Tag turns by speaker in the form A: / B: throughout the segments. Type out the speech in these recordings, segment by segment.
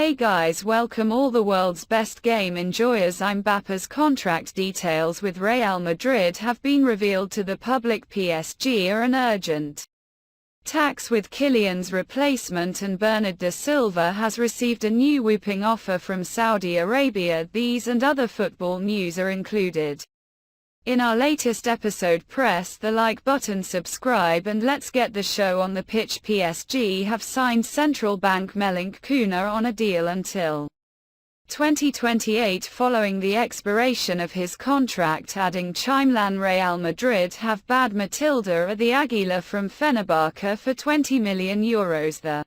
A: Hey guys, welcome all the world's best game enjoyers. Mbappe's contract details with Real Madrid have been revealed to the public. PSG are an urgent talks with Kylian's replacement, and Bernardo da Silva has received a new whopping offer from Saudi Arabia. These and other football news are included in our latest episode. Press the like button, subscribe, and let's get the show on the pitch. PSG have signed central bank Melik Kuna on a deal until 2028 following the expiration of his contract, adding Chimelan. Real Madrid have bad Matilda at the Aguila from Fenerbahce for €20 million. The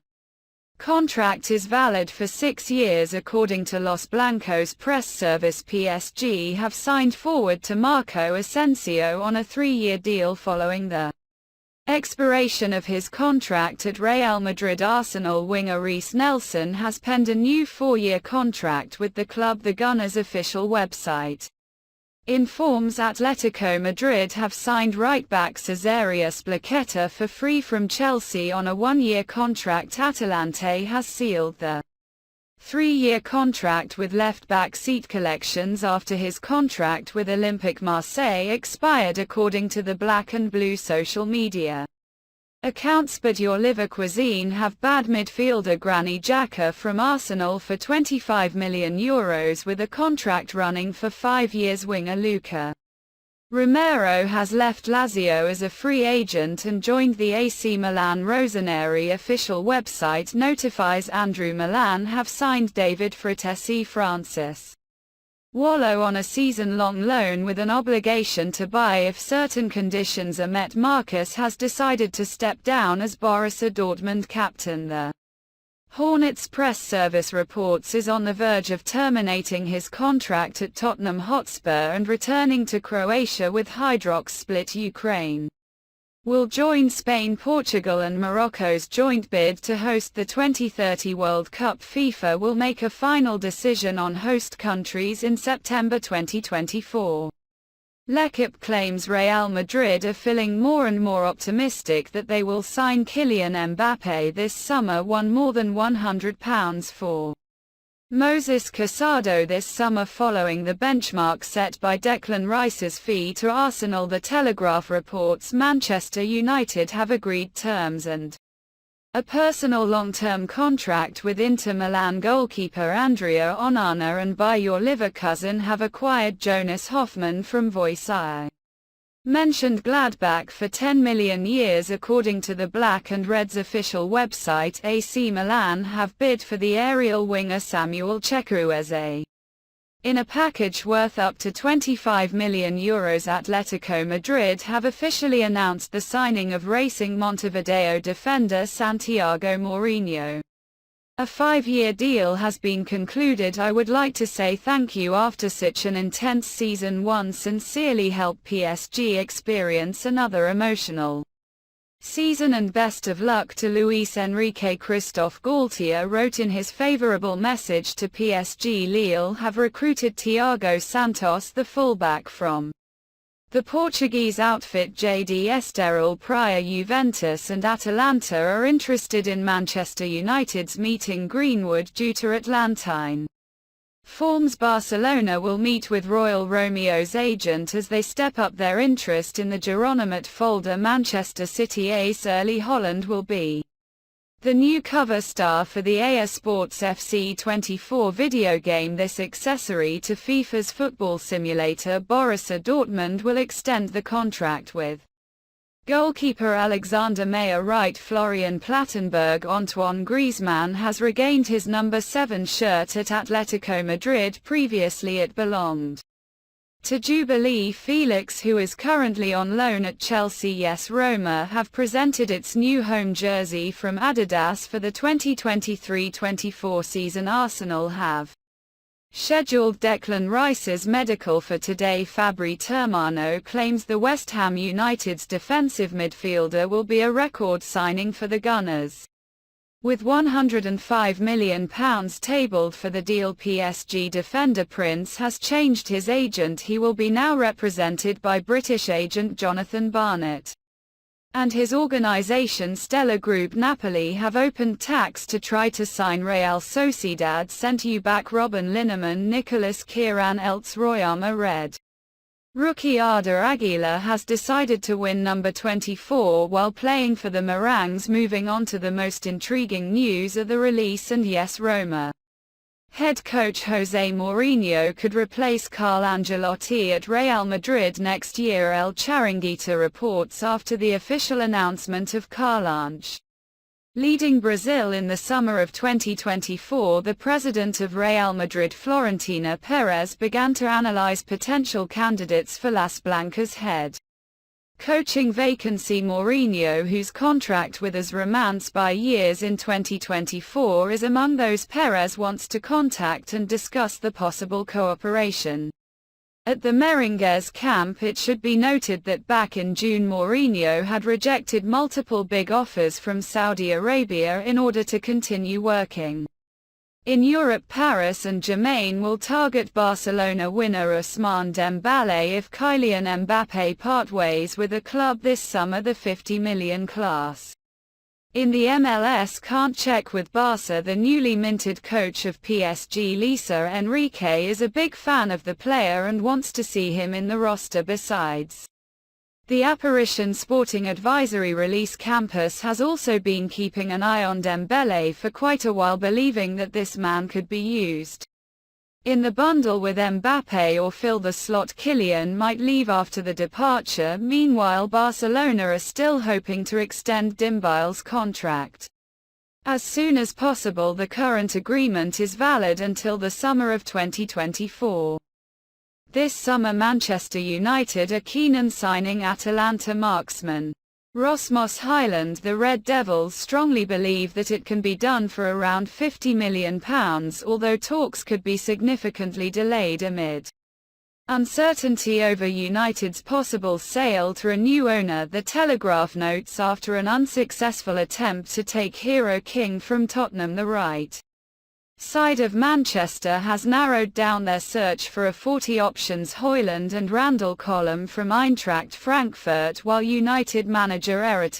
A: contract is valid for 6 years according to Los Blancos press service. PSG have signed forward to Marco Asensio on a 3-year deal following the expiration of his contract at Real Madrid. Arsenal winger Reiss Nelson has penned a new 4-year contract with the club, the Gunners' official website informs. Atletico Madrid have signed right-back Cesare Azpilicueta for free from Chelsea on a 1-year contract. Atalante has sealed the 3-year contract with left-back Seat Collections after his contract with Olympique Marseille expired, according to the Black and Blue social media accounts. But Your Leverkusen have bad midfielder Granit Xhaka from Arsenal for €25 million with a contract running for 5 years. Winger Luca Romero has left Lazio as a free agent and joined the AC Milan. Rossoneri official website notifies Andrew Milan have signed David Fratesi. Francis Wallo on a season-long loan with an obligation to buy if certain conditions are met. Marcus has decided to step down as Borussia Dortmund captain. The Hornets press service reports is on the verge of terminating his contract at Tottenham Hotspur and returning to Croatia, with Hajduk Split. Ukraine will join Spain, Portugal and Morocco's joint bid to host the 2030 World Cup. FIFA will make a final decision on host countries in September 2024. L'Equipe claims Real Madrid are feeling more and more optimistic that they will sign Kylian Mbappe this summer. Won more than £100 for Moses Casado this summer following the benchmark set by Declan Rice's fee to Arsenal. The Telegraph reports Manchester United have agreed terms and a personal long-term contract with Inter Milan goalkeeper Andrea Onana, and by Your Leverkusen have acquired Jonas Hoffmann from Voice I mentioned Gladbach for 10 million years. According to the Black and Red's official website, AC Milan have bid for the aerial winger Samuel Chukwueze in a package worth up to €25 million. Atletico Madrid have officially announced the signing of Racing Montevideo defender Santiago Mourinho. A 5-year deal has been concluded. I would like to say thank you after such an intense season 1. Sincerely, help PSG experience another emotional season and best of luck to Luis Enrique. Christophe Galtier wrote in his favorable message to PSG. Lille have recruited Thiago Santos, the fullback from the Portuguese outfit JD Estoril. Prior Juventus and Atalanta are interested in Manchester United's meeting Greenwood due to Atlantine forms. Barcelona will meet with Royal Romeo's agent as they step up their interest in the Girona midfielder. Manchester City ace Erling Hojlund will be the new cover star for the EA Sports FC 24 video game. This accessory to FIFA's football simulator. Borussia Dortmund will extend the contract with goalkeeper Alexander Meyer. Right Florian Plettenberg. Antoine Griezmann has regained his number 7 shirt at Atletico Madrid. Previously it belonged to Jubilee Felix, who is currently on loan at Chelsea. Yes, Roma have presented its new home jersey from Adidas for the 2023-24 season. Arsenal have scheduled Declan Rice's medical for today. Fabri Termano claims the West Ham United's defensive midfielder will be a record signing for the Gunners. With £105 million tabled for the deal, PSG defender Prince has changed his agent. He will be now represented by British agent Jonathan Barnett. and his organization Stella Group Napoli have opened talks to try to sign Real Sociedad centre-back Robben Linnemann Nicolas Kieran else Royama Red. Rookie Arda Aguilar has decided to win number 24 while playing for the Merengues. Moving on to the most intriguing news of the release, and yes, Roma head coach Jose Mourinho could replace Carlo Ancelotti at Real Madrid next year. El Chiringuito reports after the official announcement of Carlange leading Brazil in the summer of 2024, the president of Real Madrid Florentino Perez began to analyze potential candidates for Las Blancas' head coaching vacancy. Mourinho, whose contract with us romanced by years in 2024, is among those Perez wants to contact and discuss the possible cooperation. At the Merengues camp, it should be noted that back in June Mourinho had rejected multiple big offers from Saudi Arabia in order to continue working in Europe. Paris Saint-Germain will target Barcelona winner Ousmane Dembele if Kylian Mbappe part ways with the club this summer, the 50 million class. In the MLS, can't check with Barca. The newly minted coach of PSG Luis Enrique is a big fan of the player and wants to see him in the roster. Besides the apparition, sporting advisory Luis Campos has also been keeping an eye on Dembele for quite a while, believing that this man could be used in the bundle with Mbappe or fill the slot. Kylian might leave after the departure. Meanwhile, Barcelona are still hoping to extend Dembele's contract as soon as possible. The current agreement is valid until the summer of 2024. This summer, Manchester United are keen on signing Atalanta marksman Rasmus Hojlund. The Red Devils strongly believe that it can be done for around £50 million, although talks could be significantly delayed amid uncertainty over United's possible sale to a new owner. The Telegraph notes after an unsuccessful attempt to take Hero King from Tottenham, the right side of Manchester has narrowed down their search for a 40 options Hojlund and Randall Colum from Eintracht Frankfurt, while United manager Erik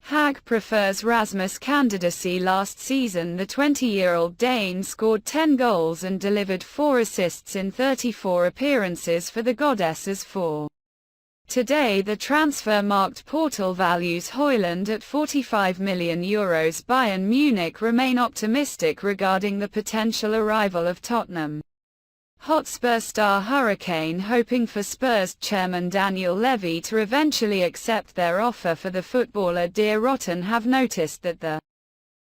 A: Hag prefers Rasmus' candidacy. Last season, the 20-year-old Dane scored 10 goals and delivered 4 assists in 34 appearances for the Goddesses. Today, the transfer-marked portal values Hojlund at €45 million. Bayern Munich remain optimistic regarding the potential arrival of Tottenham Hotspur star Hurricane, hoping for Spurs chairman Daniel Levy to eventually accept their offer for the footballer. Dear Rotten have noticed that the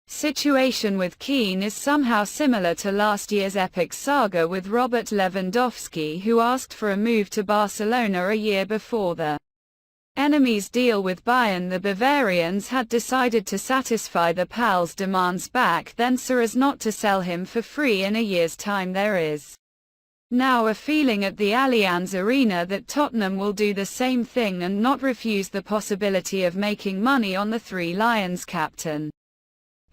A: situation with Keane is somehow similar to last year's epic saga with Robert Lewandowski, who asked for a move to Barcelona a year before the enemy's deal with Bayern. The Bavarians had decided to satisfy the Pals' demands back then so as not to sell him for free in a year's time. There is now a feeling at the Allianz Arena that Tottenham will do the same thing and not refuse the possibility of making money on the Three Lions captain,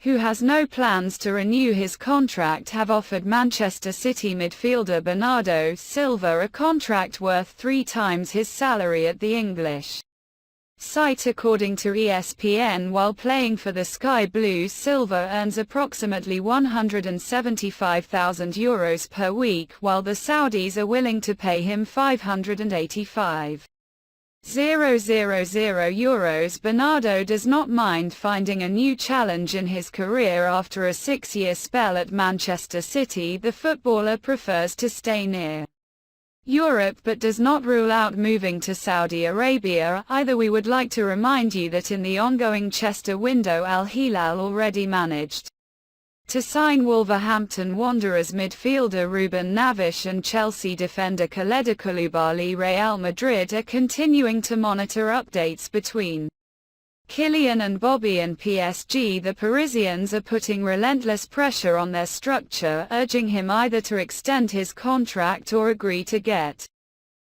A: who has no plans to renew his contract, have offered Manchester City midfielder Bernardo Silva a contract worth 3 times his salary at the English site. According to ESPN, while playing for the Sky Blues, Silva earns approximately €175,000 per week, while the Saudis are willing to pay him €585,000. Bernardo does not mind finding a new challenge in his career after a 6-year spell at Manchester City. The footballer prefers to stay near Europe but does not rule out moving to Saudi Arabia either. We would like to remind you that in the ongoing Chester window, Al-Hilal already managed to sign Wolverhampton Wanderers midfielder Ruben Neves and Chelsea defender Khaled Koulibaly. Real Madrid are continuing to monitor updates between Kylian Mbappe and PSG. The Parisians are putting relentless pressure on their structure, urging him either to extend his contract or agree to get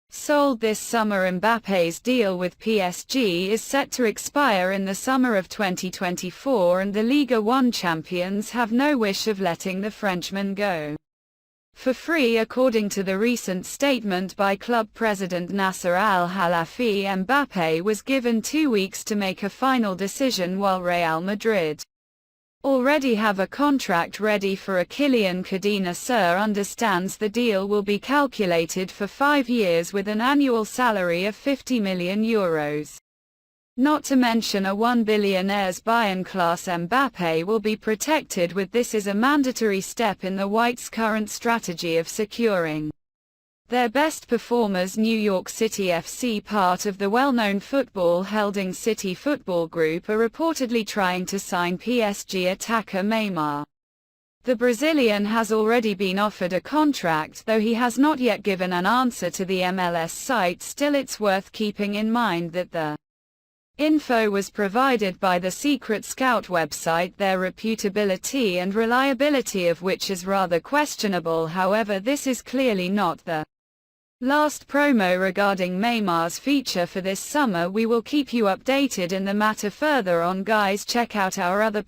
A: sold this summer. Mbappe's deal with PSG is set to expire in the summer of 2024, and the Ligue 1 champions have no wish of letting the Frenchman go. for free according to the recent statement by club president Nasser Al-Khelaifi. Mbappe was given 2 weeks to make a final decision, while Real Madrid already have a contract ready for a Kylian. Cadena understands the deal will be calculated for 5 years with an annual salary of €50 million. Not to mention a €1 billion Bayern-class. Mbappe will be protected with this is a mandatory step in the Whites' current strategy of securing their best performers. New York City FC, part of the well-known football holding City Football Group, are reportedly trying to sign PSG attacker Neymar. The Brazilian has already been offered a contract, though he has not yet given an answer to the MLS site. Still, it's worth keeping in mind that the info was provided by the secret scout website, their reputability and reliability of which is rather questionable. However, this is clearly not the last promo regarding Neymar's feature for this summer. We will keep you updated in the matter further on, guys. Check out our other